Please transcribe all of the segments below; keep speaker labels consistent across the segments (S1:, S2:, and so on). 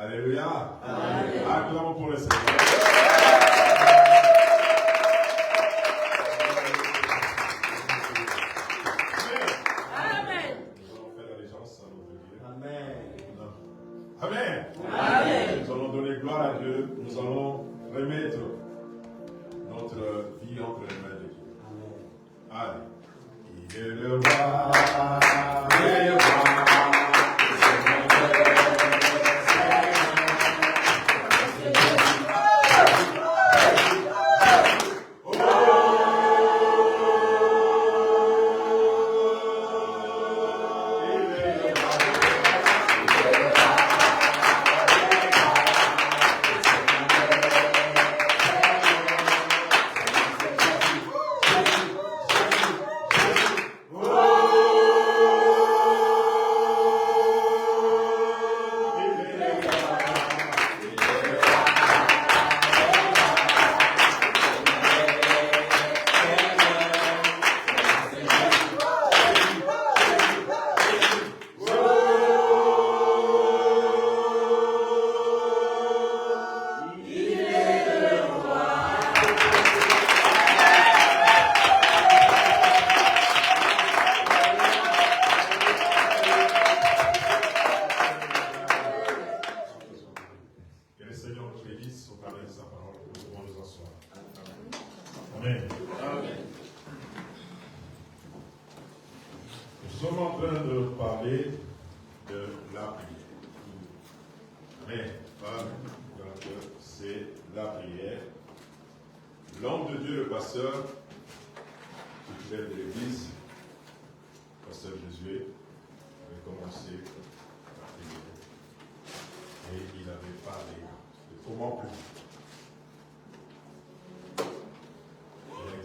S1: Alléluia. Acclamons pour le Seigneur.
S2: Amen.
S1: Nous allons faire l'allégeance à notre Dieu.
S3: Amen.
S1: Amen.
S2: Amen.
S1: Nous allons donner gloire à Dieu. Nous allons remettre notre vie entre les mains de Dieu. Allez. Il est le roi. Il est le roi.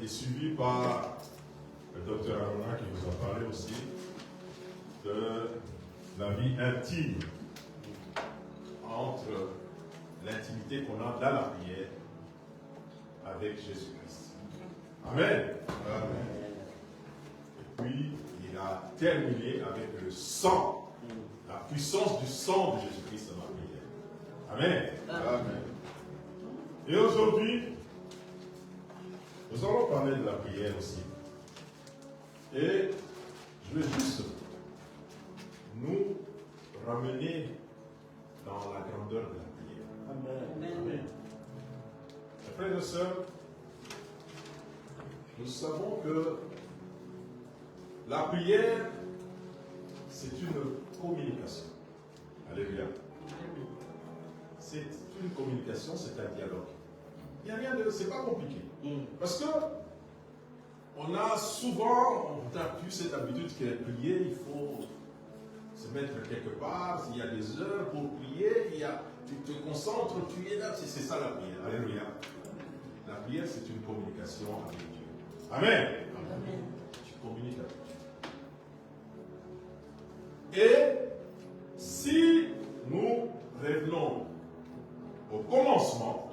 S1: Suivi par le docteur Arona qui vous a parlé aussi de la vie intime entre l'intimité qu'on a dans la prière avec Jésus-Christ. Amen. Amen. Et puis il a terminé avec le sang, la puissance du sang de Jésus-Christ dans la prière. Amen. Amen. Et aujourd'hui, nous allons parler de la prière aussi. Et je vais juste nous ramener dans la grandeur de la prière.
S3: Amen.
S1: Amen. Frères et sœurs, nous savons que la prière, c'est une communication. Alléluia. C'est une communication, c'est un dialogue. Il n'y a rien de... c'est pas compliqué. Parce que on a souvent, on a eu cette habitude que prier, il faut se mettre quelque part, il y a des heures pour prier, tu te concentres, tu es là, c'est ça la prière. Alléluia. La prière, c'est une communication avec Dieu. Amen. Amen. Tu communiques avec Dieu. Et si nous revenons au commencement,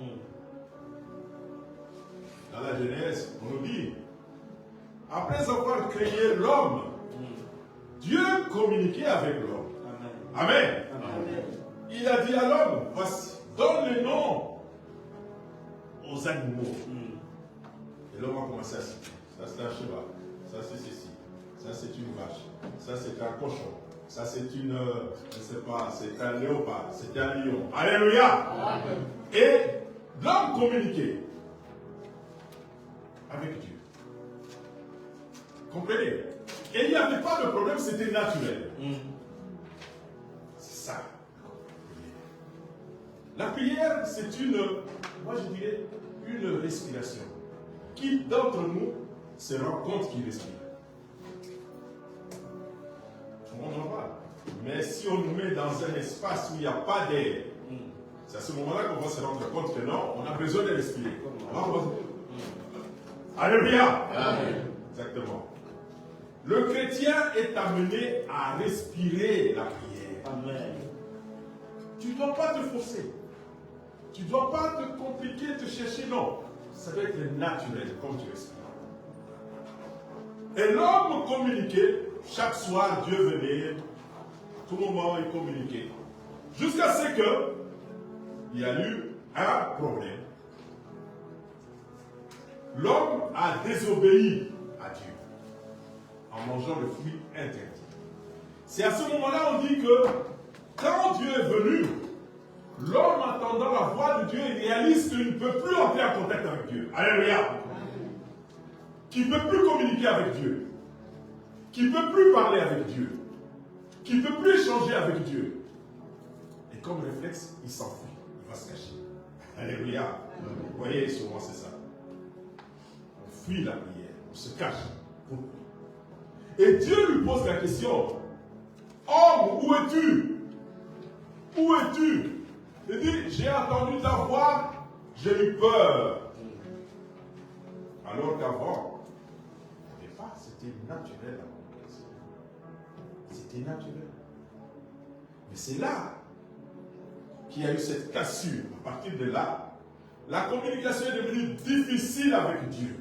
S1: dans la Genèse, on nous dit, après avoir créé l'homme, Dieu communiquait avec l'homme. Amen. Amen. Il a dit à l'homme, voici, donne le nom aux animaux. Et l'homme a commencé à citer. Ça c'est un cheval, ça c'est ceci, ça c'est une vache, ça c'est un cochon, ça c'est une, je ne sais pas, c'est un léopard, c'est un lion. Alléluia. Amen. Et l'homme communiquait avec Dieu. Comprenez? Et il n'y avait pas de problème, c'était naturel. C'est ça. La prière, c'est une, moi je dirais, une respiration. Qui d'entre nous se rend compte qu'il respire? Tout le monde en parle. Mais si on nous met dans un espace où il n'y a pas d'air, C'est à ce moment-là qu'on va se rendre compte que non, on a besoin de respirer. Alléluia. Exactement. Le chrétien est amené à respirer la prière.
S3: Amen.
S1: Tu ne dois pas te forcer. Tu ne dois pas te compliquer, te chercher. Non. Ça doit être naturel, comme tu respires. Et l'homme communiquait. Chaque soir, Dieu venait. Tout moment, il communiquait. Jusqu'à ce que il y a eu un problème. L'homme a désobéi à Dieu en mangeant le fruit interdit. C'est à ce moment-là on dit que quand Dieu est venu, l'homme entendant la voix de Dieu, il réalise qu'il ne peut plus entrer en contact avec Dieu. Alléluia. Qu'il ne peut plus communiquer avec Dieu. Qu'il ne peut plus parler avec Dieu. Qu'il ne peut plus échanger avec Dieu. Et comme réflexe, il s'enfuit. Il va se cacher. Alléluia. Vous voyez, souvent c'est ça. On fuit la prière. On se cache. Pourquoi? Et Dieu lui pose la question. Homme, où es-tu? Où es-tu? Il dit, j'ai entendu ta voix, j'ai eu peur. Alors qu'avant, il n'y avait pas, c'était naturel. C'était naturel. Mais c'est là qu'il y a eu cette cassure. À partir de là, la communication est devenue difficile avec Dieu.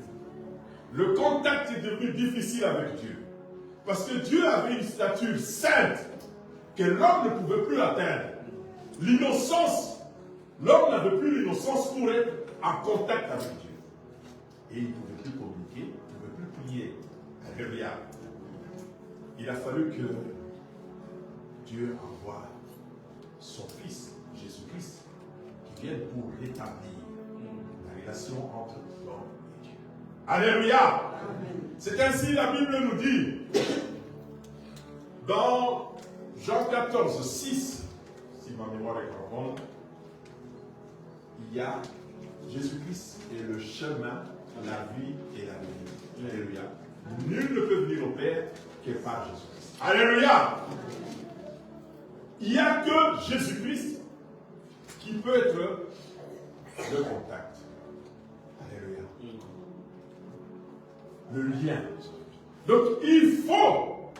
S1: Le contact est devenu difficile avec Dieu. Parce que Dieu avait une stature sainte que l'homme ne pouvait plus atteindre. L'innocence, l'homme n'avait plus l'innocence pour être en contact avec Dieu. Et il ne pouvait plus communiquer, il ne pouvait plus prier. Alléluia. Il a fallu que Dieu envoie son Fils, Jésus-Christ, qui vienne pour rétablir la relation entre l'homme et Dieu. Alléluia. C'est ainsi la Bible nous dit, dans Jean 14, 6, si ma mémoire est bonne, il y a Jésus-Christ est le chemin, la vie et la vie. Alléluia. Nul ne peut venir au Père que par Jésus-Christ. Alléluia. Il n'y a que Jésus-Christ qui peut être le contact. Alléluia. Le lien. Donc il faut,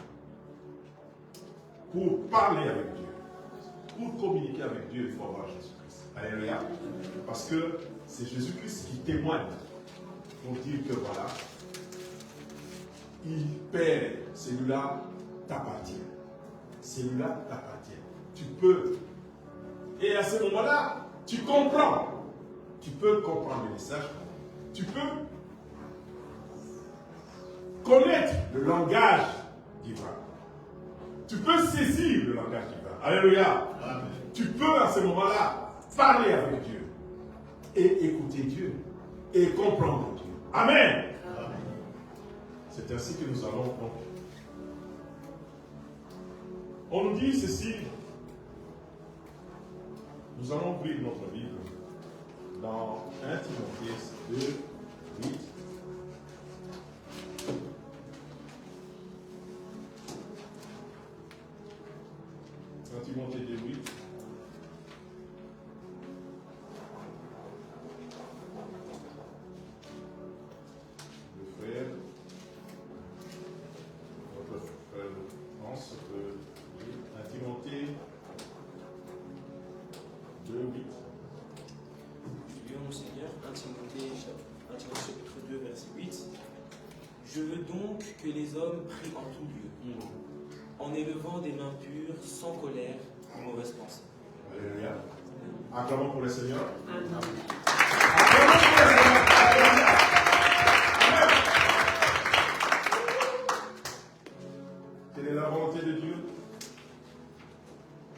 S1: pour parler avec Dieu, pour communiquer avec Dieu, il faut avoir Jésus-Christ. Alléluia. Parce que c'est Jésus-Christ qui témoigne pour dire que voilà, il Père, celui-là t'appartient. Celui-là t'appartient. Tu peux. Et à ce moment-là, tu comprends. Tu peux comprendre le message. Tu peux connaître le langage divin. Tu peux saisir le langage divin. Alléluia. Amen. Tu peux à ce moment-là parler avec Dieu et écouter Dieu et comprendre Dieu. Amen. Amen. C'est ainsi que nous allons donc. On nous dit ceci. Nous allons ouvrir notre Bible dans 1 Timothée 2, 8. Timothée 2, 8. Le frère, notre frère France, 1 Timothée 2, 8.
S2: Prions au Seigneur, 1 Timothée chapitre 2, verset 8. Je veux donc que les hommes prient en tout lieu, en élevant des mains pures, sans colère ni mauvaise pensée.
S1: Alléluia. Acclamons pour le Seigneur.
S4: Amen.
S1: Acclamons pour le Seigneur. Alléluia. Amen. Quelle est la volonté de Dieu?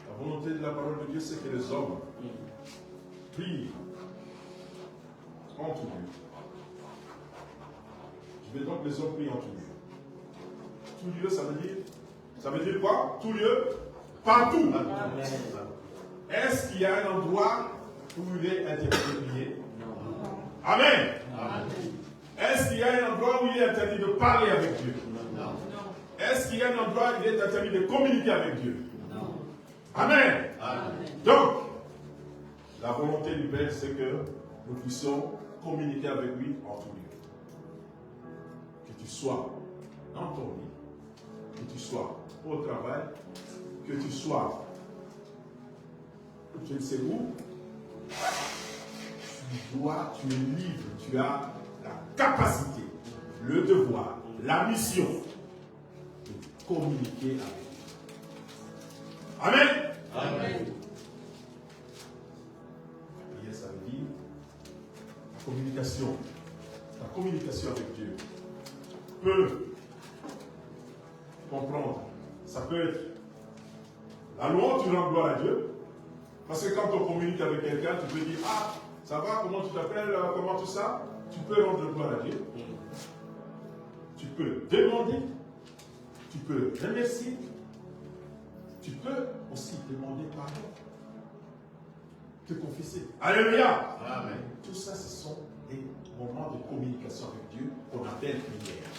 S1: La volonté de la parole de Dieu, c'est que les hommes prient en tout lieu. Je vais donc les hommes prient en tout lieu. Tout lieu, ça veut dire quoi? Tout lieu, partout.
S3: Amen.
S1: Est-ce qu'il y a un endroit où il est interdit de prier? Amen.
S3: Amen.
S1: Est-ce qu'il y a un endroit où il est interdit de parler avec Dieu?
S3: Non.
S1: Est-ce qu'il y a un endroit où il est interdit de communiquer avec Dieu?
S3: Non.
S1: Amen.
S3: Amen.
S1: Donc, la volonté du Père, c'est que nous puissions communiquer avec lui en tout lieu. Que tu sois dans ton lit, que tu sois au travail, que tu sois, je ne sais où, tu es libre, tu as la capacité, le devoir, la mission de communiquer avec lui. Amen.
S3: Amen.
S1: La prière, ça veut dire la communication. La communication avec Dieu peut comprendre. Ça peut être la louange, tu rends gloire à Dieu. Parce que quand on communique avec quelqu'un, tu peux dire, ah, ça va, comment tu t'appelles, comment tout ça? Tu peux rendre gloire à Dieu. Tu peux demander. Tu peux remercier. Tu peux aussi demander pardon. Te confesser. Alléluia.
S3: Amen.
S1: Tout ça, ce sont des moments de communication avec Dieu qu'on appelle prière.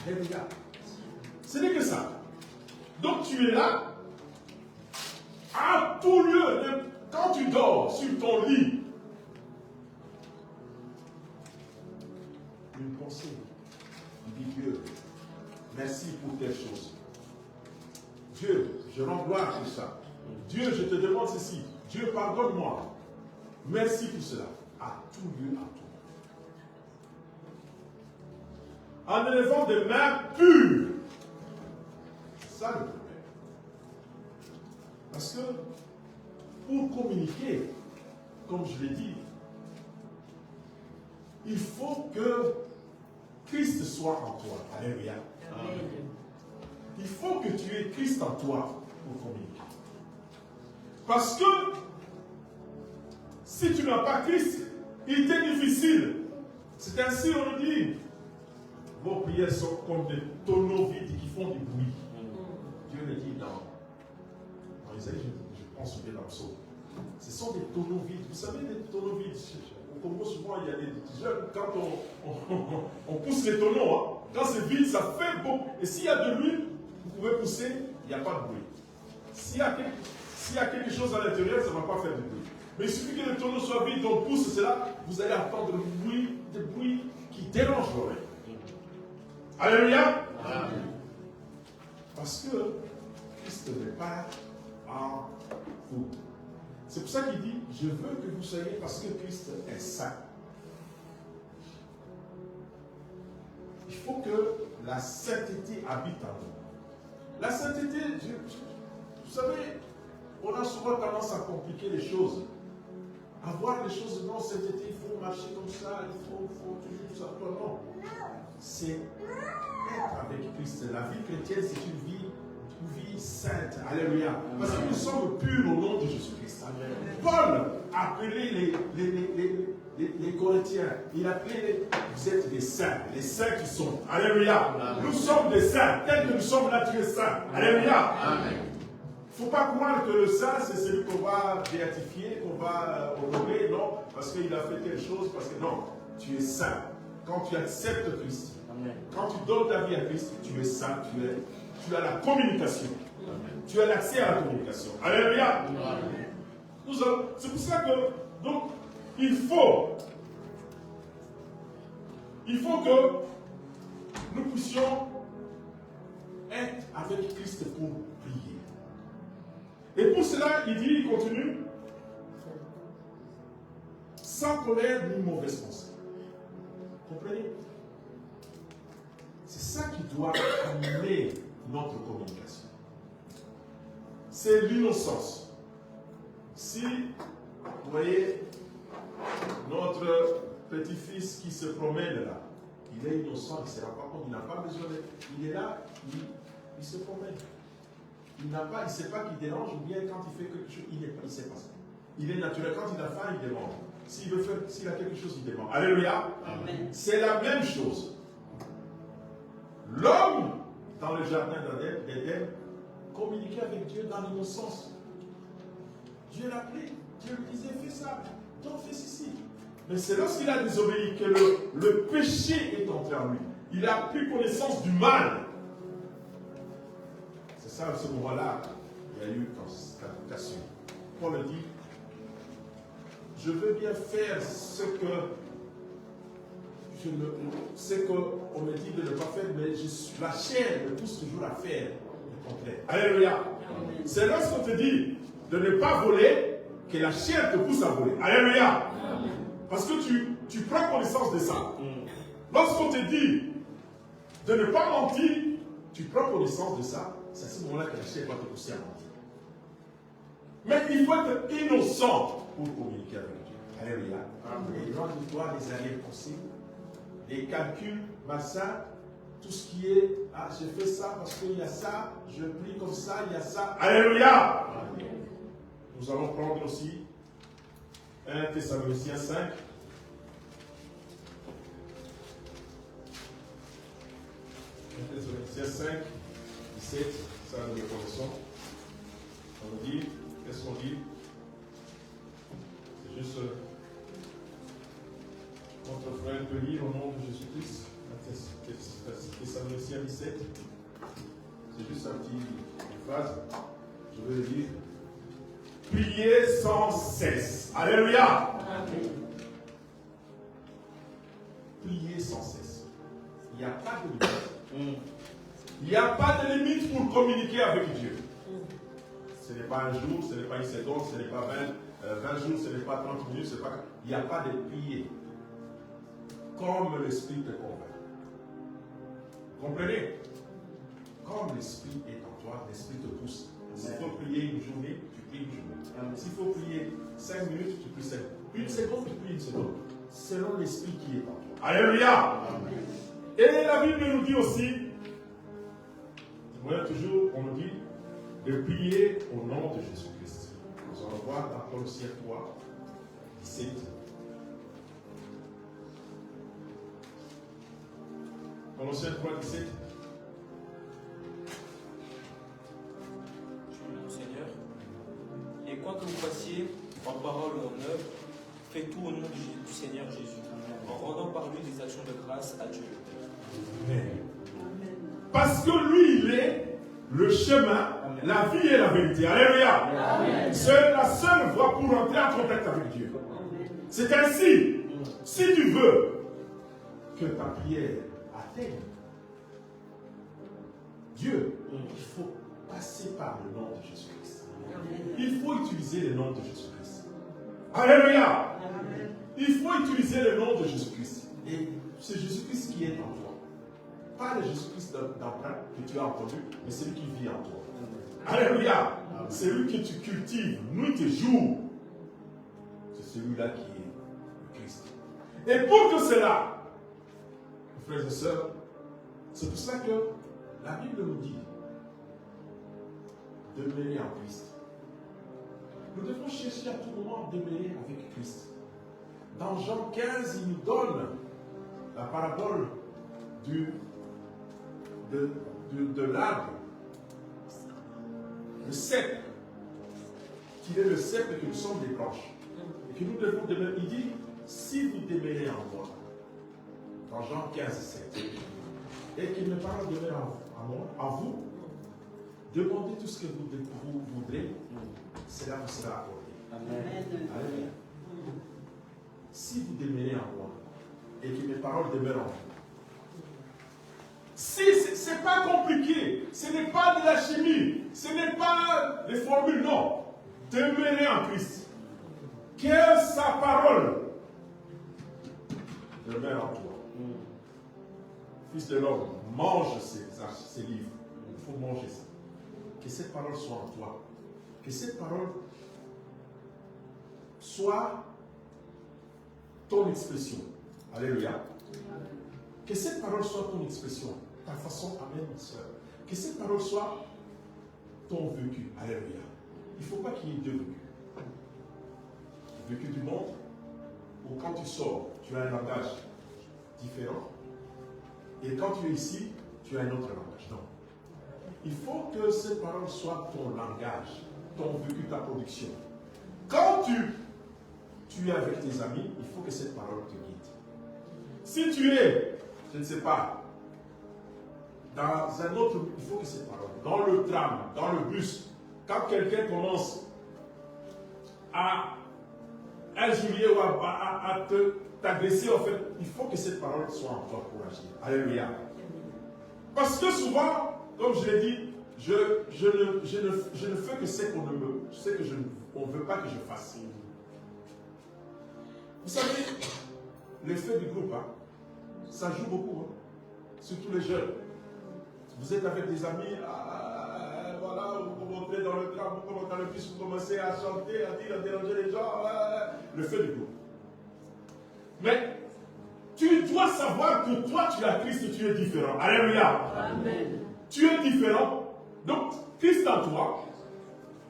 S1: Alléluia. Ce n'est que ça. Donc tu es là, à tout lieu, quand tu dors sur ton lit, une pensée, tu dis Dieu, merci pour telle chose. Dieu, je rends gloire pour ça. Dieu, je te demande ceci. Dieu, pardonne-moi. Merci pour cela. À tout lieu, à tout moment. En élevant des mains pures. C'est ça le problème. Parce que pour communiquer, comme je l'ai dit, il faut que Christ soit en toi. Alléluia.
S3: Amen.
S1: Il faut que tu aies Christ en toi pour communiquer. Parce que si tu n'as pas Christ, il t'est difficile. C'est ainsi on le dit. Vos prières sont comme des tonneaux vides qui font du bruit. Dieu le dit dans Isaïe, je pense bien dans le psaume. Ce sont des tonneaux vides. Vous savez, des tonneaux vides. Au Congo, souvent, il y a des jeunes, quand on pousse les tonneaux, hein, quand c'est vide, ça fait beaucoup. Et s'il y a de l'huile, vous pouvez pousser, il n'y a pas de bruit. S'il y a quelque chose à l'intérieur, ça ne va pas faire de bruit. Mais il suffit que le tonneau soit vide, on pousse cela, vous allez entendre des bruits qui dérangent l'oreille. Alléluia.
S3: Amen.
S1: Parce que Christ n'est pas en vous. C'est pour ça qu'il dit, je veux que vous soyez, parce que Christ est saint. Il faut que la sainteté habite en nous. La sainteté, vous savez, on a souvent tendance à compliquer les choses. Avoir les choses dans sainteté, il faut marcher comme ça, il faut toujours ça. Toi, non. C'est être avec Christ. La vie chrétienne, c'est une vie sainte. Alléluia. Parce que nous sommes purs au nom de Jésus-Christ. Paul appelait les Corinthiens. Il appelait vous êtes des saints. Les saints qui sont. Alléluia. Nous sommes des saints. Tel que nous sommes là, tu es saint. Alléluia.
S3: Amen.
S1: Il ne faut pas croire que le saint, c'est celui qu'on va béatifier, qu'on va honorer. Non, parce qu'il a fait telle chose. Parce que non, tu es saint. Quand tu acceptes Christ, quand tu donnes ta vie à Christ, tu es saint, tu as la communication. Amen. Tu as l'accès à la communication. Alléluia. C'est pour ça que, donc, il faut que nous puissions être avec Christ pour prier. Et pour cela, il continue, sans colère ni mauvaise pensée. Comprenez? C'est ça qui doit animer notre communication. C'est l'innocence. Si, vous voyez, notre petit-fils qui se promène là, il est innocent, il ne se rend pas compte, il n'a pas besoin d'être. Il est là, il se promène. Il ne sait pas qu'il dérange, ou bien quand il fait quelque chose, il ne sait pas ça. Il est naturel. Quand il a faim, il demande. S'il a quelque chose, il demande. Alléluia.
S3: Amen.
S1: C'est la même chose. L'homme, dans le jardin d'Éden, communiquait avec Dieu dans l'innocence. Dieu l'appelait. Dieu lui disait, fais ça. Donc fais ceci. Mais c'est lorsqu'il a désobéi que le péché est entré en lui. Il a pris connaissance du mal. C'est ça, à ce moment-là, il y a eu cassure. Paul dit, je veux bien faire ce qu'on me dit de ne pas faire, mais la chair me pousse toujours à faire le contraire. Alléluia. C'est lorsqu'on te dit de ne pas voler que la chair te pousse à voler. Alléluia. Parce que tu prends connaissance de ça. Lorsqu'on te dit de ne pas mentir, tu prends connaissance de ça. C'est à ce moment-là que la chair va te pousser à mentir. Mais il faut être innocent pour communiquer avec Dieu. Alléluia. Et loin de toi les arrière-pensées, les calculs, ça, tout ce qui est, ah, j'ai fait ça parce qu'il y a ça, je prie comme ça, il y a ça. Alléluia. Nous allons prendre aussi 1 Thessaloniciens 5. 1 Thessaloniciens 5, 17, ça nous le connaissons. On nous dit, qu'est-ce qu'on dit? C'est juste notre frère peut lire au nom de Jésus-Christ. Thessaloniciens 17. C'est juste un petit phrase. Je vais le lire. Priez sans cesse. Alléluia. Amen. Priez sans cesse. Il n'y a pas de limite. Il n'y a pas de limite pour communiquer avec Dieu. Ce n'est pas un jour, ce n'est pas une seconde, ce n'est pas 20 jours, ce n'est pas 30 minutes, il n'y a pas de prier. Comme l'Esprit te convainc. Comprenez? Comme l'Esprit est en toi, l'Esprit te pousse. S'il faut prier une journée, tu pries une journée. S'il faut prier 5 minutes, tu pries 5 minutes. Une seconde, tu pries une seconde. Selon l'Esprit qui est en toi. Alléluia! Et la Bible nous dit aussi, toujours, on nous dit de prier au nom de Jésus-Christ. Nous allons voir dans Colossiens 3, 17. Colossiens 3, 17.
S2: Mon Seigneur. Et quoi que vous fassiez, en parole ou en œuvre, faites tout au nom du Seigneur Jésus, en rendant par lui des actions de grâce à Dieu.
S1: Amen. Parce que lui, il est le chemin, la vie et la vérité. Alléluia. C'est la seule voie pour entrer en contact avec Dieu. C'est ainsi, si tu veux que ta prière atteigne Dieu, il faut passer par le nom de Jésus-Christ. Il faut utiliser le nom de Jésus-Christ. Alléluia. Il faut utiliser le nom de Jésus-Christ. Et c'est Jésus-Christ qui est en toi. Pas le Jésus-Christ d'emprunt que tu as entendu, mais celui qui vit en toi. Alléluia. C'est lui que tu cultives nuit et jour. C'est celui-là qui est le Christ. Et pour que cela, frères et sœurs, c'est pour ça que la Bible nous dit de demeurer en Christ. Nous devons chercher à tout moment à demeurer avec Christ. Dans Jean 15, il nous donne la parabole de l'arbre, le cèpe, qu'il est le cèpe et que nous sommes des branches. Et que nous devons demeurer. Il dit, si vous demeurez en moi, dans Jean 15, 7, et que mes paroles demeurent en vous, demandez tout ce que vous voudrez, cela vous sera accordé. Amen. Amen. Si vous demeurez en moi, et que mes paroles demeurent en vous, si ce n'est pas compliqué, ce n'est pas de la chimie, ce n'est pas des formules, non. Demeurez en Christ. Que sa parole demeure en toi. Fils de l'homme, mange ces livres. Il faut manger ça. Que cette parole soit en toi. Que cette parole soit ton expression. Alléluia. Que cette parole soit ton expression, ta façon, amen, ma soeur. Que cette parole soit ton vécu. Alléluia. Il ne faut pas qu'il y ait deux vécus. Le vécu du monde, où quand tu sors, tu as un langage différent. Et quand tu es ici, tu as un autre langage. Non. Il faut que cette parole soit ton langage, ton vécu, ta production. Quand tu es avec tes amis, il faut que cette parole te guide. Si tu es, je ne sais pas, dans un autre, il faut que cette parole, dans le tram, dans le bus, quand quelqu'un commence à injurier ou à t'agresser, en fait, il faut que cette parole soit en toi pour agir. Alléluia. Parce que souvent, comme je l'ai dit, je ne fais que ce qu'on ne veut pas que je fasse. Vous savez, l'effet du groupe, hein, ça joue beaucoup, hein, surtout les jeunes. Vous êtes avec des amis, voilà, vous rentrez dans le tram, vous commencez dans le bus, vous commencez à chanter, à dire, à déranger les gens, l'effet du groupe. Mais tu dois savoir que toi, tu as Christ, tu es différent. Alléluia.
S3: Amen.
S1: Tu es différent. Donc, Christ en toi,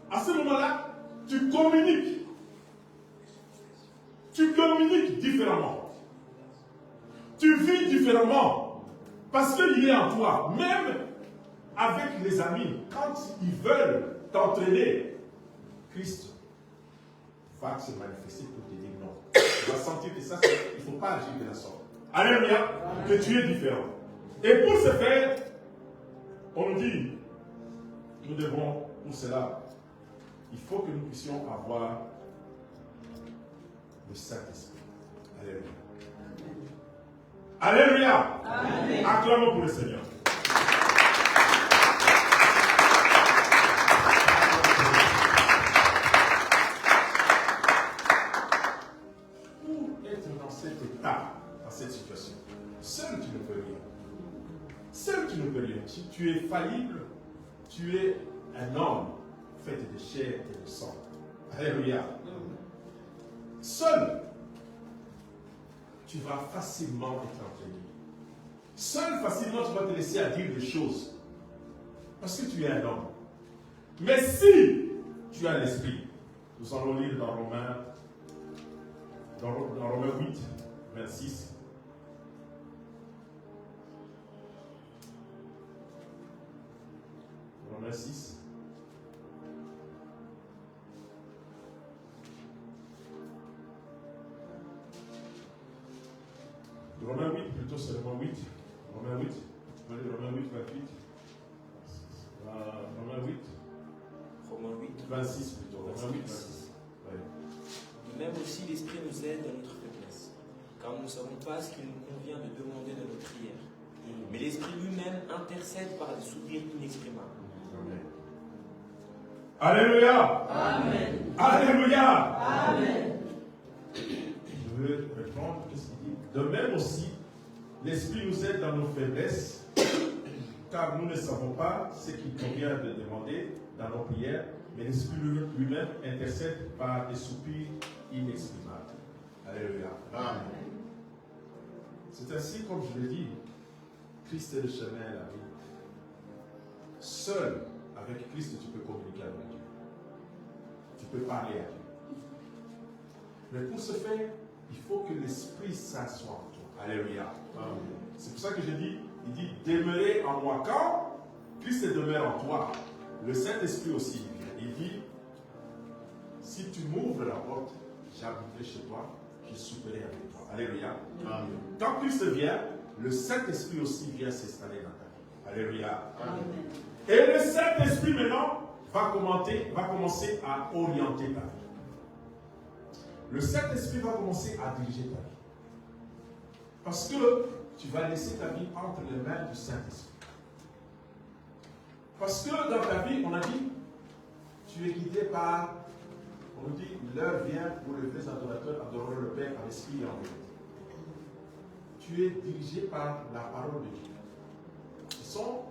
S1: à ce moment-là, tu communiques. Tu communiques différemment. Tu vis différemment. Parce qu'il est en toi. Même avec les amis, quand ils veulent t'entraîner, Christ va se manifester pour te dire non. Tu vas sentir que ça, il ne faut pas agir de la sorte. Alléluia, que tu es différent. Et pour ce faire, on nous dit, nous devons, pour cela, il faut que nous puissions avoir le Saint-Esprit. Alléluia. Alléluia. Amen. Acclamons pour le Seigneur. Pour être dans cet état, dans cette situation, seul tu ne peux rien. Seul tu ne peux rien. Tu es faillible. Tu es un homme fait de chair et de sang. Alléluia. Seul, tu vas facilement être entraîné. Seul, facilement, tu vas te laisser à dire des choses. Parce que tu es un homme. Mais si tu as l'esprit, nous allons lire dans Romains 8, 26. Romains 6. Romains 8, plutôt c'est Romains 8. Romains 8. Romains 8, 28. Romains 8.
S2: Romains 8.
S1: 26 plutôt. Romains 8, 26. Ouais.
S2: Même aussi l'Esprit nous aide dans notre faiblesse, car nous ne savons pas ce qu'il nous convient de demander dans nos prières. Mais l'Esprit lui-même intercède par des soupirs inexprimables.
S1: Amen. Alléluia.
S3: Amen.
S1: Alléluia.
S3: Amen.
S1: Je veux répondre, qu'est-ce qu'il dit? De même aussi, l'Esprit nous aide dans nos faiblesses, car nous ne savons pas ce qu'il convient de demander dans nos prières, mais l'Esprit lui-même intercède par des soupirs inexprimables. Alléluia. Amen. C'est ainsi, comme je l'ai dit, Christ est le chemin et la vie. Seul, avec Christ, tu peux communiquer avec Dieu. Tu peux parler à Dieu. Mais pour ce faire, il faut que l'Esprit Saint soit en toi. Alléluia. Amen. C'est pour ça que je dis, il dit, demeurer en moi. Quand Christ demeure en toi, le Saint-Esprit aussi vient. Il dit, si tu m'ouvres la porte, j'habiterai chez toi, je souperai avec toi. Alléluia. Amen. Quand Christ vient, le Saint-Esprit aussi vient s'installer dans ta vie. Alléluia. Amen. Et le Saint-Esprit maintenant va commencer à orienter ta vie. Le Saint-Esprit va commencer à diriger ta vie. Parce que tu vas laisser ta vie entre les mains du Saint-Esprit. Parce que dans ta vie, on a dit, tu es guidé par, on nous dit, l'heure vient où les vrais adorateurs adoreront le Père en esprit et en vérité. Tu es dirigé par la parole de Dieu. Ce sont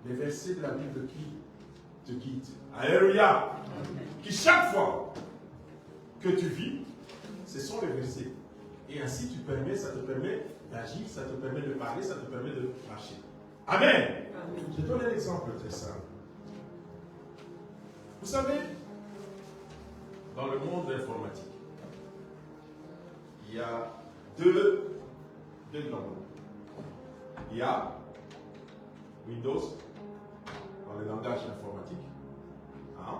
S1: les versets de la Bible qui te guident. Alléluia. Qui chaque fois que tu vis, ce sont les versets. Et ainsi ça te permet d'agir, ça te permet de parler, ça te permet de marcher. Amen. Je donne un exemple très simple. Vous savez, dans le monde informatique, il y a deux grands groupes. Il y a Windows, dans le langage informatique. Hein?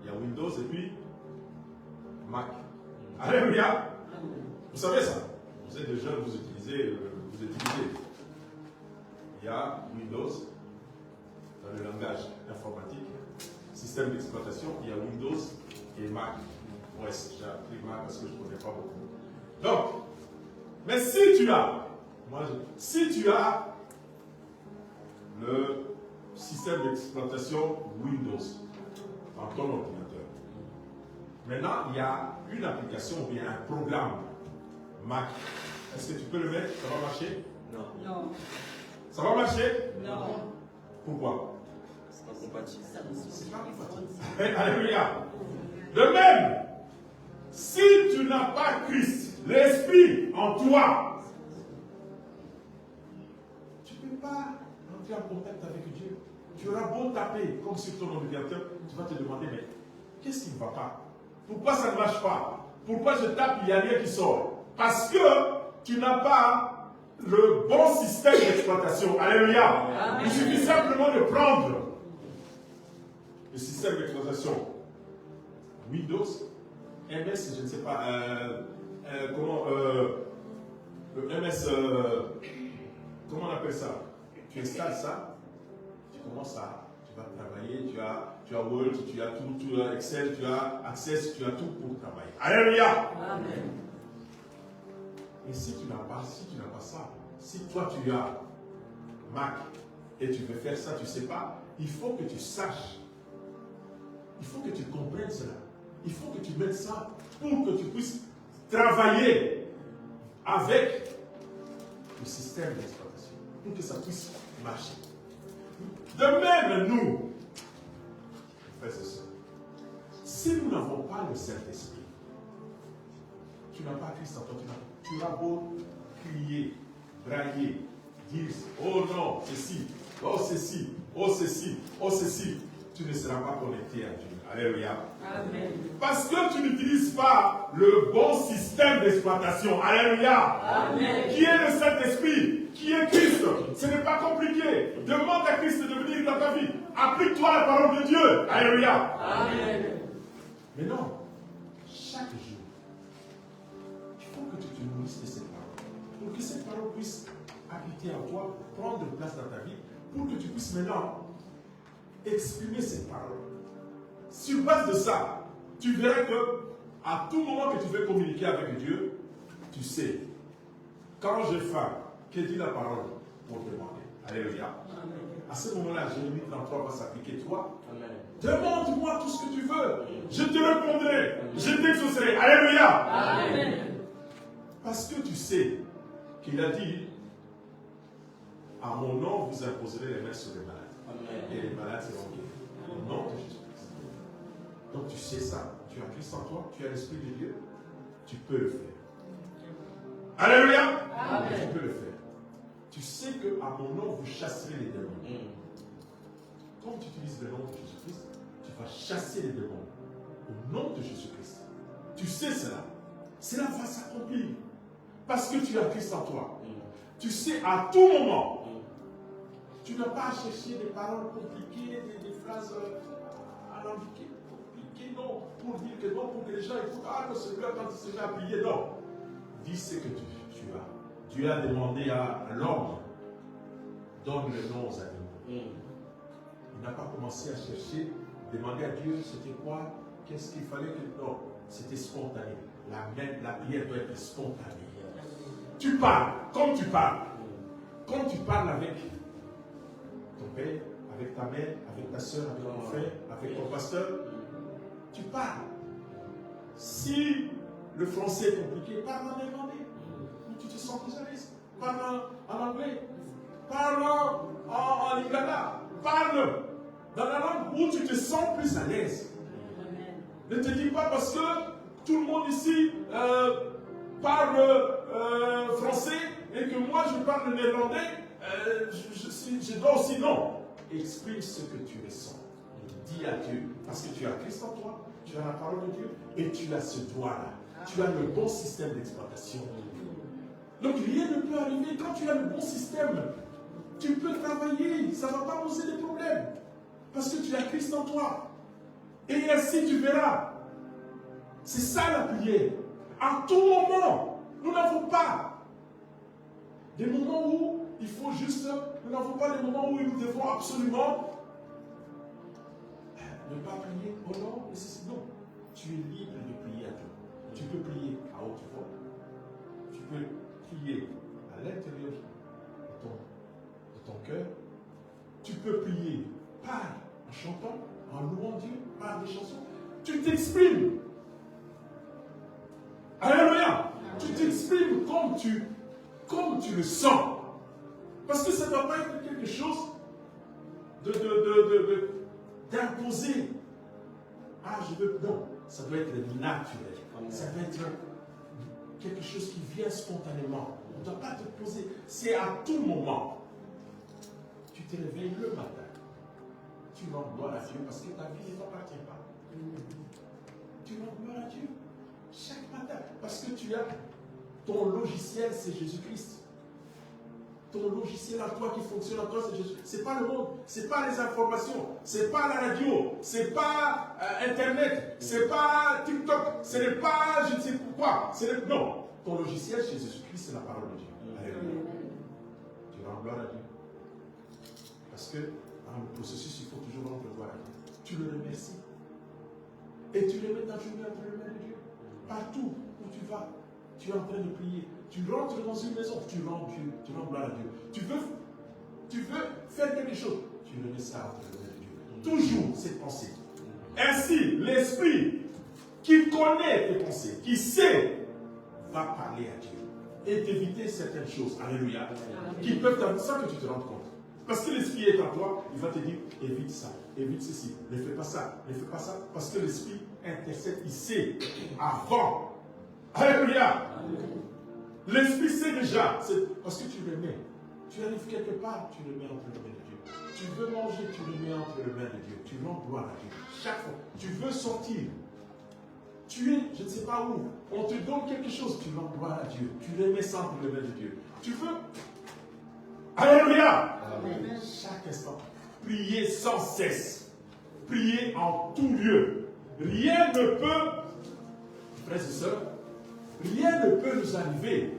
S1: Il y a Windows et puis Mac. Alléluia. Vous savez ça. Vous êtes des jeunes, vous utilisez. Il y a Windows, dans le langage informatique, systèmes d'exploitation, il y a Windows et Mac OS. J'ai appris Mac parce que je ne connais pas beaucoup. Donc, mais si tu as le système d'exploitation Windows dans ton ordinateur, maintenant il y a une application ou bien un programme Mac. Est-ce que tu peux le mettre? Ça va marcher?
S3: Non.
S1: Ça va marcher?
S3: Non.
S1: Pourquoi?
S2: C'est pas compatible.
S1: C'est pas compatible. Alléluia. De même, si tu n'as pas Christ, l'Esprit en toi, tu ne peux pas entrer en contact avec Dieu. Tu auras beau taper comme sur ton ordinateur, tu vas te demander, mais qu'est-ce qui ne va pas? Pourquoi ça ne marche pas? Pourquoi je tape, il n'y a rien qui sort? Parce que tu n'as pas le bon système d'exploitation. Alléluia. Il suffit simplement de prendre le système d'exploitation Windows, MS, je ne sais pas, le MS, comment on appelle ça? Tu installes ça, tu commences à, tu vas travailler, tu as Word, tu as tout, tu as Excel, tu as Access, tu as tout pour travailler. Alléluia.
S3: Amen.
S1: Et si tu n'as pas ça, si toi tu as Mac et tu veux faire ça, tu ne sais pas, il faut que tu saches, il faut que tu comprennes cela, il faut que tu mettes ça pour que tu puisses travailler avec le système d'exploitation, pour que ça puisse marcher. De même, nous, frères et sœurs, si nous n'avons pas le Saint-Esprit, tu n'as pas Christ en toi, tu as beau crier, brailler, dire oh non, ceci, oh ceci, oh ceci, oh ceci, tu ne seras pas connecté à Dieu. Alléluia.
S3: Amen.
S1: Parce que tu n'utilises pas le bon système d'exploitation. Alléluia.
S3: Amen.
S1: Qui est le Saint-Esprit? Qui est Christ? Ce n'est pas compliqué. Demande à Christ de venir dans ta vie. Applique-toi la parole de Dieu. Alléluia.
S3: Amen.
S1: Mais non, chaque jour, il faut que tu te nourrisses de cette parole. Pour que cette parole puisse habiter en toi, prendre place dans ta vie, pour que tu puisses maintenant exprimer cette parole. Sur base de ça, tu verras que à tout moment que tu veux communiquer avec Dieu, tu sais, quand j'ai faim, que dit la parole pour demander? Alléluia. À ce moment-là, Jérémie 33 va s'appliquer toi.
S2: Amen.
S1: Demande-moi tout ce que tu veux. Je te répondrai. Je t'exaucerai. Alléluia.
S3: Amen.
S1: Parce que tu sais qu'il a dit, à mon nom, vous imposerez les mains sur les malades.
S2: Amen.
S1: Et les malades seront guéris. Au nom de Jésus-Christ. Donc tu sais ça. Tu as Christ en toi. Tu as l'Esprit de Dieu. Tu peux le faire. Alléluia.
S3: Amen.
S1: Tu peux le faire. Tu sais qu'à mon nom, vous chasserez les démons. Quand tu utilises le nom de Jésus-Christ, tu vas chasser les démons. Au nom de Jésus-Christ. Tu sais cela. Cela va s'accomplir. Parce que tu as Christ en toi. Tu sais à tout moment. Tu n'as pas à chercher des paroles compliquées, des phrases alambiquées, compliquées, non. Pour dire que non, pour que les gens écoutent. Ah non, c'est là quand il se met à prier. Non. Dis ce que tu as. Dieu a demandé à l'homme, donne le nom aux animaux. Il n'a pas commencé à chercher, demander à Dieu c'était quoi, qu'est-ce qu'il fallait que. Non, c'était spontané. La prière doit être spontanée. Tu parles, comme tu parles. Comme tu parles avec ton père, avec ta mère, avec ta soeur, avec ton frère, avec ton pasteur, tu parles. Si le français est compliqué, parle en néerlandais. Où tu te sens plus à l'aise. Parle en anglais. Parle en lingala. Parle dans la langue où tu te sens plus à l'aise. Ne te dis pas parce que tout le monde ici parle français et que moi je parle néerlandais, je dois aussi. Non. Exprime ce que tu ressens. Dis à Dieu. Parce que tu as Christ en toi, tu as la parole de Dieu et tu as ce doigt-là. Tu as le bon système d'exploitation. Donc rien ne peut arriver. Quand tu as le bon système, tu peux travailler. Ça ne va pas poser de problème. Parce que tu as Christ en toi. Et ainsi tu verras. C'est ça la prière. À tout moment, nous n'avons pas des moments où il faut juste. Nous n'avons pas des moments où nous devons absolument ne pas prier. Oh non, non. Tu es libre de prier à Dieu. Tu peux prier à haute voix. Tu peux prier à l'intérieur de ton cœur. Tu peux prier par en chantant, en louant Dieu, par des chansons. Tu t'exprimes. Alléluia. Tu t'exprimes comme tu le sens. Parce que ça ne doit pas être quelque chose d'imposer. Ah, je veux. Non, ça doit être naturel. Ça doit être quelque chose qui vient spontanément. On ne doit pas te poser. C'est à tout moment. Tu te réveilles le matin. Tu rends gloire à Dieu parce que ta vie ne t'appartient pas. Tu rends gloire à Dieu chaque matin. Parce que tu as ton logiciel, c'est Jésus-Christ. Ton logiciel à toi qui fonctionne à toi, c'est Jésus. Ce n'est pas le monde, ce n'est pas les informations, ce n'est pas la radio, ce n'est pas Internet, ce n'est pas TikTok, ce n'est pas je ne sais quoi. Non, ton logiciel chez Jésus-Christ, c'est la parole de Dieu. Alléluia. Tu rends gloire à Dieu. Parce que dans le processus, il faut toujours rendre gloire à Dieu. Tu le remercies. Et tu le mets ta journée entre les mains de Dieu. Partout où tu vas, tu es en train de prier. Tu rentres dans une maison, tu rends gloire à Dieu. Tu veux faire quelque chose, tu le mets ça entre les mains de Dieu. Toujours cette pensée. Ainsi, l'Esprit qui connaît tes pensées, qui sait, va parler à Dieu et t'éviter certaines choses. Alléluia. Qui peuvent t'amener sans que tu te rendes compte. Parce que l'Esprit est en toi, il va te dire, évite ça, évite ceci, ne fais pas ça, ne fais pas ça. Parce que l'Esprit intercède, il sait avant. Alléluia. L'Esprit sait déjà, parce que tu le mets. Tu arrives quelque part, tu le mets entre les mains de Dieu. Tu veux manger, tu le mets entre les mains de Dieu. Tu rends gloire à Dieu. Chaque fois, tu veux sortir. Tu es, je ne sais pas où, on te donne quelque chose, tu rends gloire à Dieu. Tu le mets ça entre les mains de Dieu. Tu veux. Alléluia. Amen. Chaque instant, priez sans cesse. Priez en tout lieu. Rien ne peut, frères et sœurs, rien ne peut nous arriver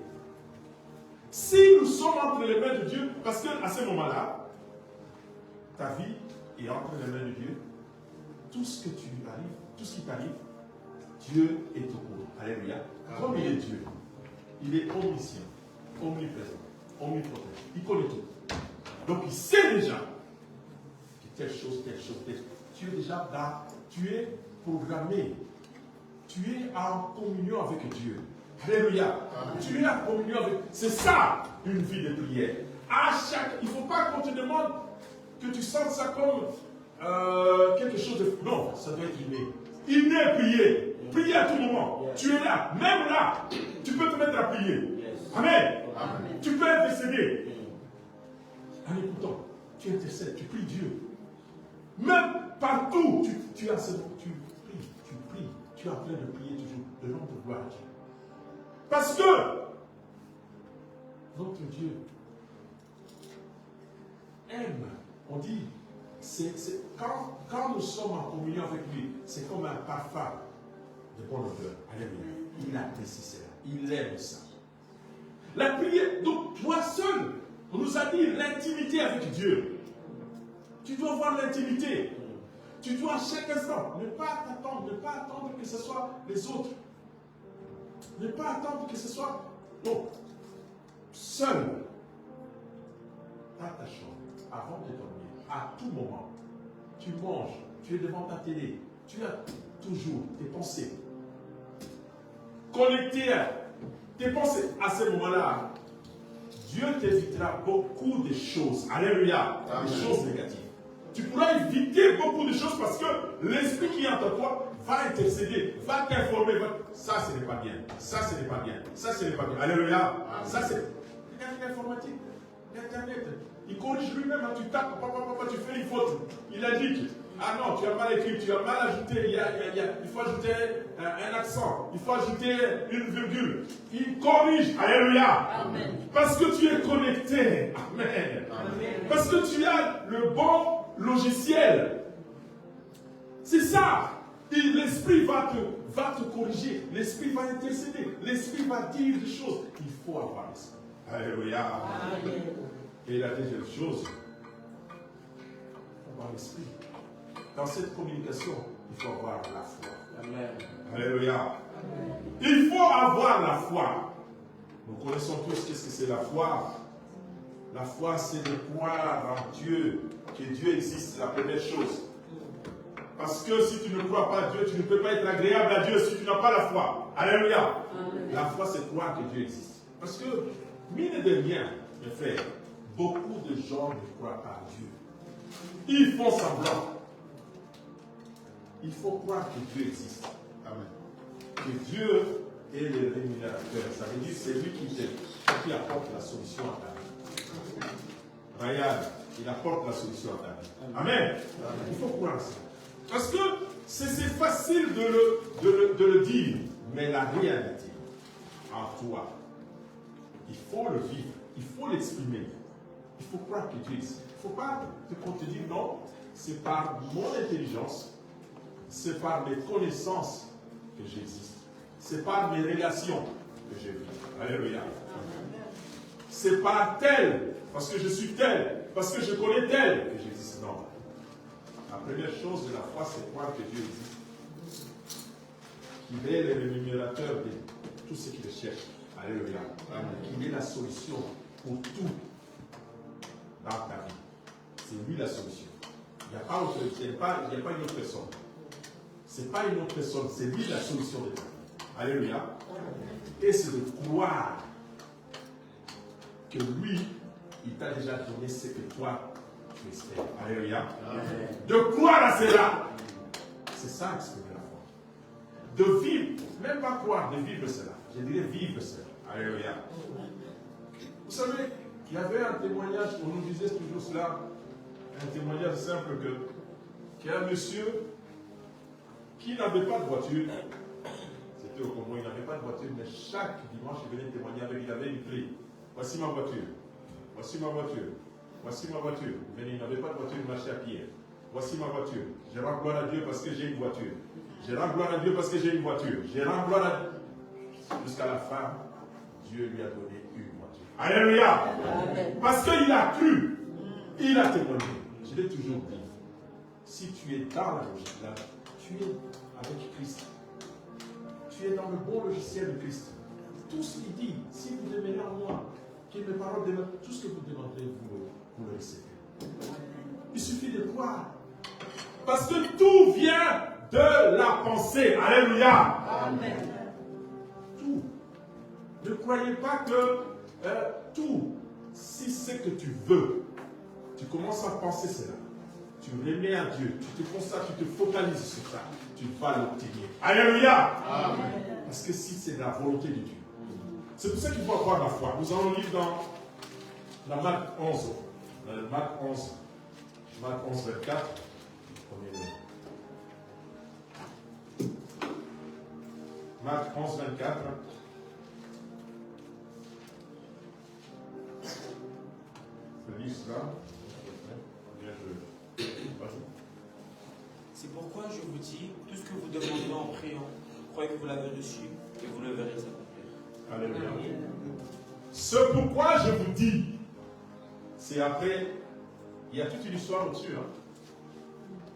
S1: si nous sommes entre les mains de Dieu, parce qu'à ce moment-là, ta vie est entre les mains de Dieu. Tout ce qui t'arrive, Dieu est au courant. Alléluia. Comme il est Dieu, il est omniscient, omniprésent, omnipotent. Il connaît tout. Donc il sait déjà que telle chose. Tu es déjà là, tu es programmé. Tu es en communion avec Dieu. Alléluia. Tu es en communion avec. C'est ça, une vie de prière. Il ne faut pas qu'on te demande que tu sentes ça comme quelque chose de. Non, ça doit être inné. Inné, prier. Prier à tout moment. Tu es là. Même là, tu peux te mettre à prier. Amen. Amen. Tu peux intercéder. En écoutant, tu intercèdes, tu pries Dieu. Même partout, tu pries. Tu es en train de prier toujours, de nom de gloire à Dieu. Parce que notre Dieu aime. On dit, quand nous sommes en communion avec lui, c'est comme un parfum de bonne odeur. Alléluia. Il apprécie cela. Il aime ça. La prière, donc toi seul, on nous a dit l'intimité avec Dieu. Tu dois avoir l'intimité. Tu dois à chaque instant ne pas attendre que ce soit les autres. Ne pas attendre que ce soit. Non. Seul. Dans ta chambre, avant de dormir, à tout moment, tu manges, tu es devant ta télé, tu as toujours tes pensées connectées à tes pensées. À ce moment-là, Dieu t'évitera beaucoup de choses. Alléluia. Des choses négatives. Tu pourras éviter beaucoup de choses parce que l'esprit qui est en toi va intercéder, va t'informer. Ça, ce n'est pas bien. Ça, ce n'est pas bien. Ça, ce n'est pas bien. Alléluia. Ça, c'est. Regarde l'informatique, l'Internet. Il corrige lui-même. Tu tapes, tu fais une faute. Il indique. Ah non, tu as mal écrit, tu as mal ajouté. Il faut ajouter un accent. Il faut ajouter une virgule. Il corrige. Alléluia. Amen. Parce que tu es connecté. Amen. Amen. Parce que tu as le bon logiciel. C'est ça. L'esprit va te corriger. L'esprit va intercéder. L'esprit va dire des choses. Il faut avoir l'esprit. Alléluia. Amen. Et la deuxième chose, avoir l'esprit. dans cette communication, il faut avoir la foi.
S2: Amen.
S1: Alléluia. Il faut avoir la foi. Nous connaissons tous ce que c'est la foi. La foi, c'est de croire en Dieu, que Dieu existe, c'est la première chose. Parce que si tu ne crois pas à Dieu, tu ne peux pas être agréable à Dieu si tu n'as pas la foi. Alléluia. La foi, c'est croire que Dieu existe. Parce que, mine de rien, mes frères, beaucoup de gens ne croient pas à Dieu. Ils font semblant. Il faut croire que Dieu existe. Amen. Que Dieu est le rémunérateur. Ça veut dire que c'est lui qui apporte la solution à ta vie. Regarde, il apporte la solution à ta vie. Amen. Il faut croire ça. Parce que c'est facile de le dire, mais la réalité en toi, il faut le vivre, il faut l'exprimer. Il faut croire que Dieu existe. Il ne faut pas te dire non, c'est par mon intelligence, c'est par mes connaissances que j'existe. C'est par mes relations que je vis. Alléluia. C'est par tel, parce que je suis tel, parce que je connais tel que j'existe. Non. La première chose de la foi, c'est croire que Dieu existe. Qu'il est le rémunérateur de tout ce qu'il cherche. Alléluia. Qu'il est la solution pour tout dans ta vie. C'est lui la solution. Il n'y a pas autre, il n'y a pas une autre personne. Ce n'est pas une autre personne, c'est lui la solution de ta vie. Alléluia. Et c'est de croire que lui, il t'a déjà donné ce que toi, tu espères. Alléluia. De croire à cela. C'est ça exprimer la foi. De vivre, même pas croire, de vivre cela. Je dirais vivre cela. Alléluia. Vous savez, il y avait un témoignage, on nous disait toujours cela, un témoignage simple qu'il y a un monsieur qui n'avait pas de voiture. C'était au Congo, il n'avait pas de voiture, mais chaque dimanche, il venait témoigner avec, il avait une clé. Voici ma voiture. Voici ma voiture. Voici ma voiture. Il n'avait pas de voiture, il marchait à pied. Voici ma voiture. Je rends gloire à Dieu parce que j'ai une voiture. Je rends gloire à Dieu parce que j'ai une voiture. Je rends gloire à Dieu. Jusqu'à la fin, Dieu lui a donné une voiture. Alléluia. Parce qu'il a cru. Il a témoigné. Je l'ai toujours dit. Si tu es dans la logique là, tu es avec Christ. Tu es dans le bon logiciel de Christ. Tout ce qu'il dit, si vous demeurez en moi, que mes paroles demeurent, tout ce que vous demanderez, vous le recevez. Il suffit de croire. Parce que tout vient de la pensée. Alléluia.
S3: Amen.
S1: Tout. Ne croyez pas que tout, si c'est que tu veux, tu commences à penser cela. Tu remets à Dieu, tu te consacres, tu te focalises sur ça, tu vas l'obtenir. Alléluia. Amen. Parce que si c'est la volonté de Dieu. C'est pour ça qu'il faut avoir la foi. Nous allons lire dans Marc 11. Marc 11, 24. Marc 11, 24. Je lis cela.
S2: C'est pourquoi je vous dis, tout ce que vous demanderez en priant, croyez que vous l'avez reçu et vous le verrez s'accomplir.
S1: Alléluia. Ce pourquoi je vous dis, c'est après, il y a toute une histoire au-dessus. Hein.